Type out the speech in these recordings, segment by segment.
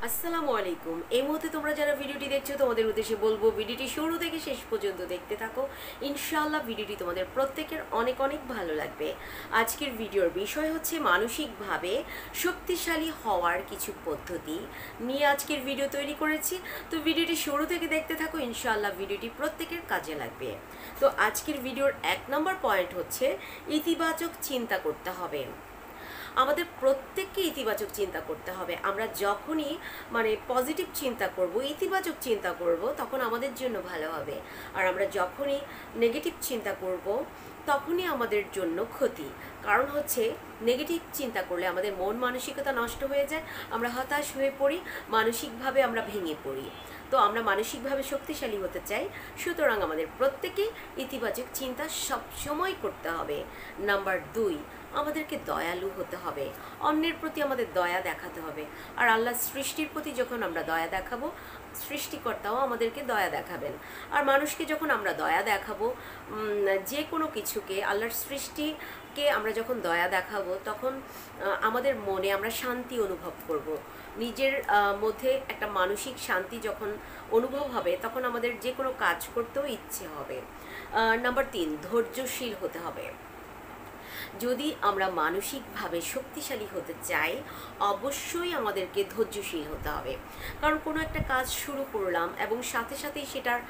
আসসালামু আলাইকুম। এই মুহূর্তে তোমরা যারা ভিডিওটি দেখছো তোমাদের উদ্দেশ্যে বলবো ভিডিওটি শুরু থেকে শেষ পর্যন্ত দেখতে থাকো। ইনশাআল্লাহ ভিডিওটি তোমাদের প্রত্যেকের অনেক অনেক ভালো লাগবে। আজকের ভিডিওর বিষয় হচ্ছে মানসিকভাবে শক্তিশালী হওয়ার কিছু পদ্ধতি নিয়ে আজকের ভিডিও তৈরি করেছি। তো ভিডিওটি শুরু থেকে দেখতে থাকো, ইনশাআল্লাহ ভিডিওটি প্রত্যেকের কাজে লাগবে। তো আজকের ভিডিওর 1 নম্বর পয়েন্ট হচ্ছে ইতিবাচক চিন্তা করতে হবে। আমাদের প্রত্যেককে ইতিবাচক চিন্তা করতে হবে। আমরা যখনই পজিটিভ চিন্তা করব, ইতিবাচক চিন্তা করব, তখন আমাদের জন্য ভালো হবে। আর আমরা যখনই নেগেটিভ চিন্তা করব তখনই আমাদের জন্য ক্ষতি। কারণ হচ্ছে নেগেটিভ চিন্তা করলে আমাদের মন মানসিকতা নষ্ট হয়ে যায়, আমরা হতাশ হয়ে পড়ি, মানসিকভাবে আমরা ভেঙে পড়ি। তো আমরা মানসিকভাবে শক্তিশালী হতে চাই, সুতরাং আমাদের প্রত্যেকেই ইতিবাচক চিন্তা সবসময় করতে হবে। নাম্বার 2, আমাদেরকে দয়ালু হতে হবে। অন্যের প্রতি আমাদের দয়া দেখাতে হবে। আর আল্লাহ সৃষ্টির প্রতি যখন আমরা দয়া দেখাবো, সৃষ্টিকর্তাও আমাদেরকে দয়া দেখাবেন। আর মানুষকে যখন আমরা দয়া দেখাবো, যে কোনো কিছুকে, আল্লাহর সৃষ্টিকে আমরা যখন দয়া দেখাবো, তখন আমাদের মনে আমরা শান্তি অনুভব করব। নিজের মধ্যে একটা মানসিক শান্তি যখন অনুভব হবে, তখন আমাদের যে কোনো কাজ করতেও ইচ্ছে হবে। নাম্বার 3, ধৈর্যশীল হতে হবে। যদি আমরা মানসিকভাবে শক্তিশালী হতে চাই, অবশ্যই আমাদেরকে ধৈর্যশীল হতে হবে। কারণ কোনো একটা কাজ শুরু করলাম এবং সাথে সাথেই সেটার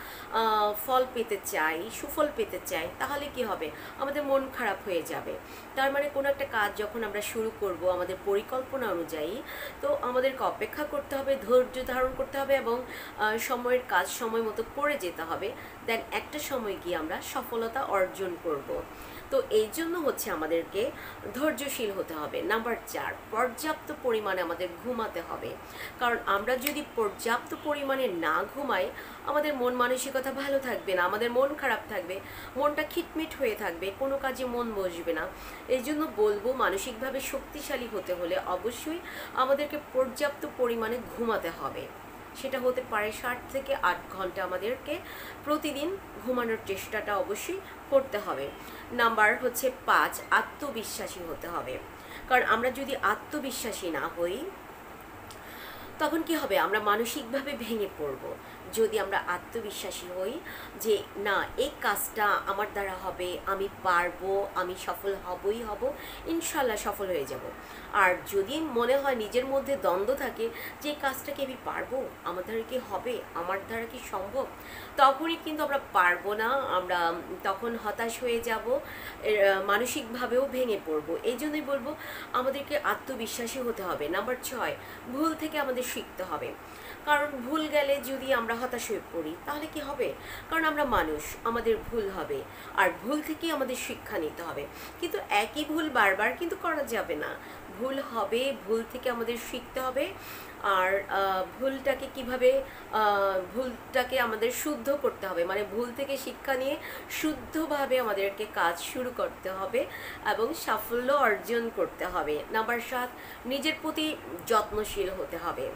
ফল পেতে চাই, সুফল পেতে চাই, তাহলে কি হবে? আমাদের মন খারাপ হয়ে যাবে। তার মানে কোনো একটা কাজ যখন আমরা শুরু করব আমাদের পরিকল্পনা অনুযায়ী, তো আমাদেরকে অপেক্ষা করতে হবে, ধৈর্য ধারণ করতে হবে এবং সময়ের কাজ সময় মতো করে যেতে হবে। দেন একটা সময় গিয়ে আমরা সফলতা অর্জন করব। তো এই জন্য হচ্ছে আমাদেরকে ধৈর্যশীল হতে হবে। নাম্বার 4, পর্যাপ্ত পরিমাণে আমাদের ঘুমাতে হবে। কারণ আমরা যদি পর্যাপ্ত পরিমাণে না ঘুমাই, আমাদের মন মানসিকতা ভালো থাকবে না, আমাদের মন খারাপ থাকবে, মনটা খিটমিট হয়ে থাকবে, কোনো কাজে মন বসবে না। এই জন্য বলবো, মানসিকভাবে শক্তিশালী হতে হলে অবশ্যই আমাদেরকে পর্যাপ্ত পরিমাণে ঘুমাতে হবে। সেটা হতে পারে 7 থেকে 8 ঘন্টা আমাদেরকে প্রতিদিন ঘুমানোর চেষ্টাটা অবশ্যই করতে হবে। নাম্বার হচ্ছে 5, আত্মবিশ্বাসী হতে হবে। কারণ আমরা যদি আত্মবিশ্বাসী না হই, তখন কি হবে? আমরা মানসিকভাবে ভেঙে পড়ব। যদি আমরা আত্মবিশ্বাসী হই যে না, এই কাজটা আমার দ্বারা হবে, আমি পারবো, আমি সফল হবই হব, ইনশাল্লাহ সফল হয়ে যাব। আর যদি মনে হয়, নিজের মধ্যে দ্বন্দ্ব থাকে যে কাজটা কি আমি পারবো, আমার দ্বারা কি হবে, আমার দ্বারা কি সম্ভব, তখনই কিন্তু আমরা পারবো না, আমরা তখন হতাশ হয়ে যাব, মানসিকভাবেও ভেঙে পড়বো। এই জন্যই বলবো আমাদেরকে আত্মবিশ্বাসী হতে হবে। নাম্বার 6, ভুল থেকে আমাদের শিখতে হবে। কারণ ভুল গেলে যদি আমরা হতাশ হয়ে পড়ি, তাহলে কি হবে? কারণ আমরা মানুষ, আমাদের ভুল হবে, আর ভুল থেকেই আমাদের শিক্ষা নিতে হবে। কিন্তু একই ভুল বারবার কিন্তু করা যাবে না। ভুল হবে, ভুল থেকে আমাদের শিখতে হবে। আর ভুলটাকে আমাদের শুদ্ধ করতে হবে। ভুল থেকে শিক্ষা নিয়ে শুদ্ধভাবে আমাদেরকে কাজ শুরু করতে হবে এবং সাফল্য অর্জন করতে হবে। নাম্বার 7, নিজের প্রতি যত্নশীল হতে হবে।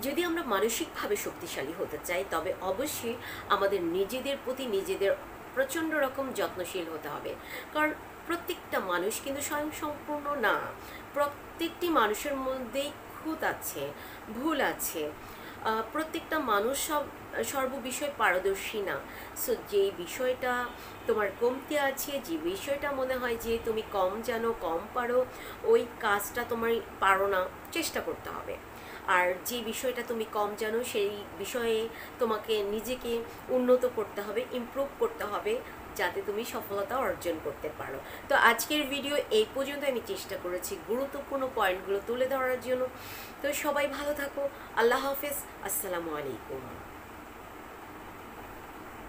যদি আমরা মানসিকভাবে শক্তিশালী হতে চাই, তবে অবশ্যই আমাদের নিজেদের প্রতি নিজেদের প্রচণ্ড রকম যত্নশীল হতে হবে। কারণ প্রত্যেকটা মানুষ কিন্তু স্বয়ংসম্পূর্ণ না। প্রত্যেকটি মানুষের মধ্যেই খুঁত আছে, ভুল আছে। প্রত্যেকটা মানুষ সর্ববিষয়ে পারদর্শী না। সো যেই বিষয়টা তোমার কমতি আছে, যে বিষয়টা মনে হয় যে তুমি কম জানো, কম পারো, ওই কাজটা তোমার পারো না, চেষ্টা করতে হবে। আর যে বিষয়টা তুমি কম জানো, সেই বিষয়ে তোমাকে নিজেকে উন্নত করতে হবে, ইমপ্রুভ করতে হবে, যাতে তুমি সফলতা অর্জন করতে পারো। তো আজকের ভিডিও এই পর্যন্ত আমি চেষ্টা করেছি গুরুত্বপূর্ণ পয়েন্টগুলো তুলে ধরার জন্য। তো সবাই ভালো থাকো। আল্লাহ হাফেজ। আসসালামু আলাইকুম।